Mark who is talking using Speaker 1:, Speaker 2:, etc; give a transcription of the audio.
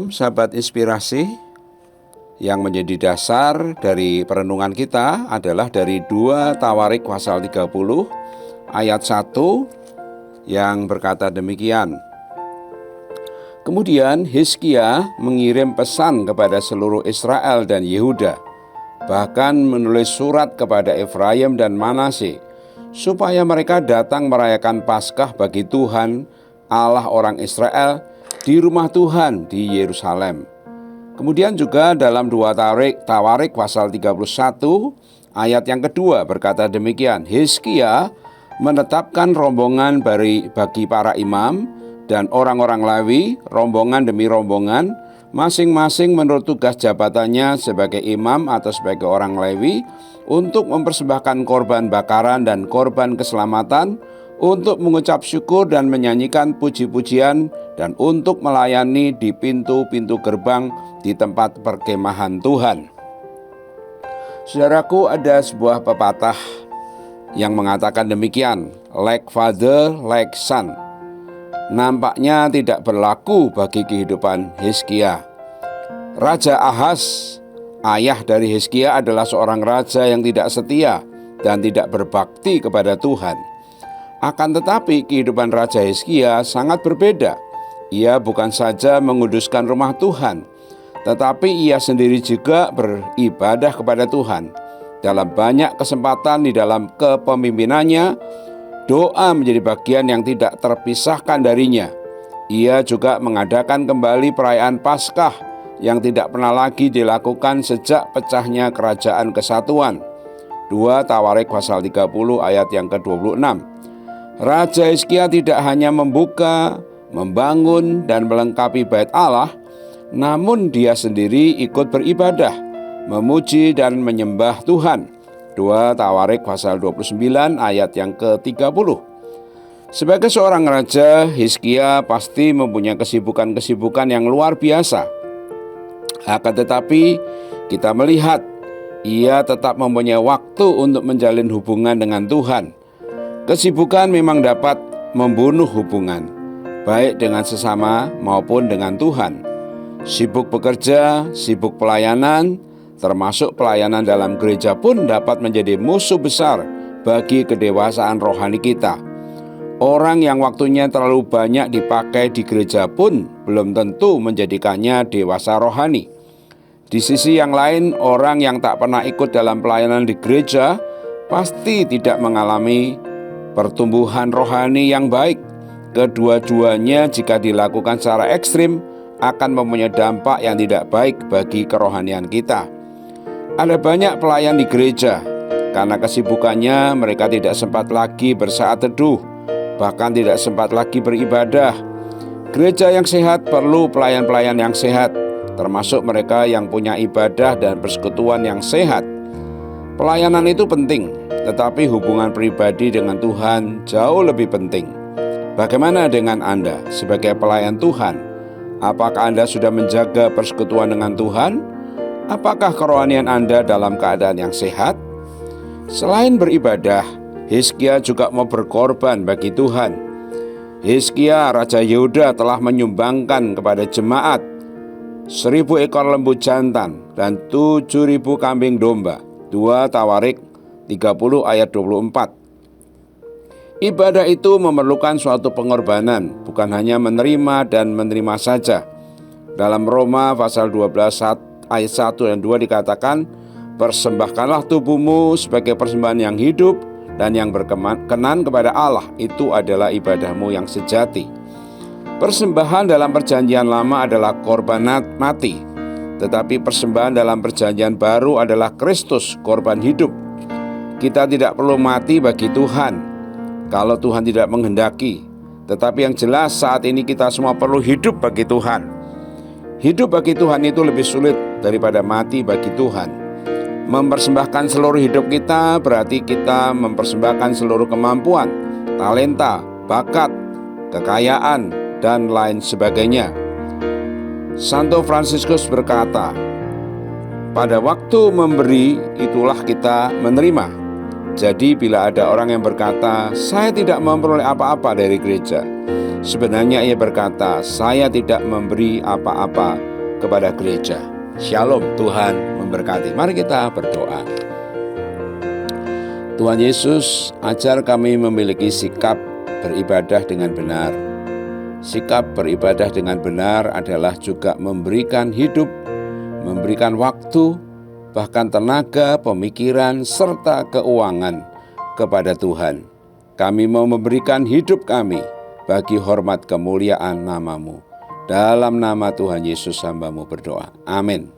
Speaker 1: Shalom sahabat inspirasi. Yang menjadi dasar dari perenungan kita adalah dari 2 Tawarik pasal 30 ayat 1 yang berkata demikian. Kemudian Hizkia mengirim pesan kepada seluruh Israel dan Yehuda, bahkan menulis surat kepada Efraim dan Manasye, supaya mereka datang merayakan Paskah bagi Tuhan Allah orang Israel di rumah Tuhan di Yerusalem. Kemudian juga dalam 2 Tawarik pasal 31 ayat yang kedua berkata demikian. Hizkia menetapkan rombongan bagi para imam dan orang-orang Lewi, rombongan demi rombongan, masing-masing menurut tugas jabatannya sebagai imam atau sebagai orang Lewi, untuk mempersembahkan korban bakaran dan korban keselamatan, untuk mengucap syukur dan menyanyikan puji-pujian, dan untuk melayani di pintu-pintu gerbang di tempat perkemahan Tuhan. Saudaraku, ada sebuah pepatah yang mengatakan demikian, like father, like son. Nampaknya tidak berlaku bagi kehidupan Hizkia. Raja Ahaz, ayah dari Hizkia, adalah seorang raja yang tidak setia dan tidak berbakti kepada Tuhan. Akan tetapi kehidupan Raja Hizkia sangat berbeda. Ia bukan saja menguduskan rumah Tuhan, tetapi ia sendiri juga beribadah kepada Tuhan. Dalam banyak kesempatan di dalam kepemimpinannya, doa menjadi bagian yang tidak terpisahkan darinya. Ia juga mengadakan kembali perayaan Paskah yang tidak pernah lagi dilakukan sejak pecahnya Kerajaan Kesatuan. 2 Tawarik pasal 30 ayat yang ke-26. Raja Hizkia tidak hanya membuka, membangun, dan melengkapi bait Allah, namun dia sendiri ikut beribadah, memuji dan menyembah Tuhan. 2 Tawarik pasal 29 ayat yang ke-30. Sebagai seorang raja, Hizkia pasti mempunyai kesibukan-kesibukan yang luar biasa. Akan tetapi kita melihat ia tetap mempunyai waktu untuk menjalin hubungan dengan Tuhan. Kesibukan memang dapat membunuh hubungan, baik dengan sesama maupun dengan Tuhan. Sibuk bekerja, sibuk pelayanan, termasuk pelayanan dalam gereja pun dapat menjadi musuh besar bagi kedewasaan rohani kita. Orang yang waktunya terlalu banyak dipakai di gereja pun belum tentu menjadikannya dewasa rohani. Di sisi yang lain, orang yang tak pernah ikut dalam pelayanan di gereja pasti tidak mengalami pertumbuhan rohani yang baik. Kedua-duanya jika dilakukan secara ekstrim akan mempunyai dampak yang tidak baik bagi kerohanian kita. Ada banyak pelayan di gereja, karena kesibukannya mereka tidak sempat lagi bersaat teduh, bahkan tidak sempat lagi beribadah. Gereja yang sehat perlu pelayan-pelayan yang sehat, termasuk mereka yang punya ibadah dan persekutuan yang sehat. Pelayanan itu penting, tetapi hubungan pribadi dengan Tuhan jauh lebih penting. Bagaimana dengan Anda sebagai pelayan Tuhan? Apakah Anda sudah menjaga persekutuan dengan Tuhan? Apakah kerohanian Anda dalam keadaan yang sehat? Selain beribadah, Hizkia juga mau berkorban bagi Tuhan. Hizkia, Raja Yehuda, telah menyumbangkan kepada jemaat 1.000 ekor lembu jantan dan 7.000 kambing domba. 2 Tawarik 30 ayat 24. Ibadah itu memerlukan suatu pengorbanan, bukan hanya menerima dan menerima saja. Dalam Roma pasal 12 ayat 1 dan 2 dikatakan, persembahkanlah tubuhmu sebagai persembahan yang hidup dan yang berkenan kepada Allah, itu adalah ibadahmu yang sejati. Persembahan dalam perjanjian lama adalah korban mati, tetapi persembahan dalam perjanjian baru adalah Kristus, korban hidup. Kita tidak perlu mati bagi Tuhan kalau Tuhan tidak menghendaki. Tetapi yang jelas saat ini kita semua perlu hidup bagi Tuhan. Hidup bagi Tuhan itu lebih sulit daripada mati bagi Tuhan. Mempersembahkan seluruh hidup kita berarti kita mempersembahkan seluruh kemampuan, talenta, bakat, kekayaan, dan lain sebagainya. Santo Fransiskus berkata, pada waktu memberi itulah kita menerima. Jadi bila ada orang yang berkata, saya tidak memperoleh apa-apa dari gereja, sebenarnya ia berkata, saya tidak memberi apa-apa kepada gereja. Shalom, Tuhan memberkati. Mari kita berdoa. Tuhan Yesus, ajar kami memiliki sikap beribadah dengan benar. Sikap beribadah dengan benar adalah juga memberikan hidup, memberikan waktu, bahkan tenaga, pemikiran, serta keuangan kepada Tuhan. Kami mau memberikan hidup kami bagi hormat kemuliaan nama-Mu. Dalam nama Tuhan Yesus hamba-Mu berdoa. Amin.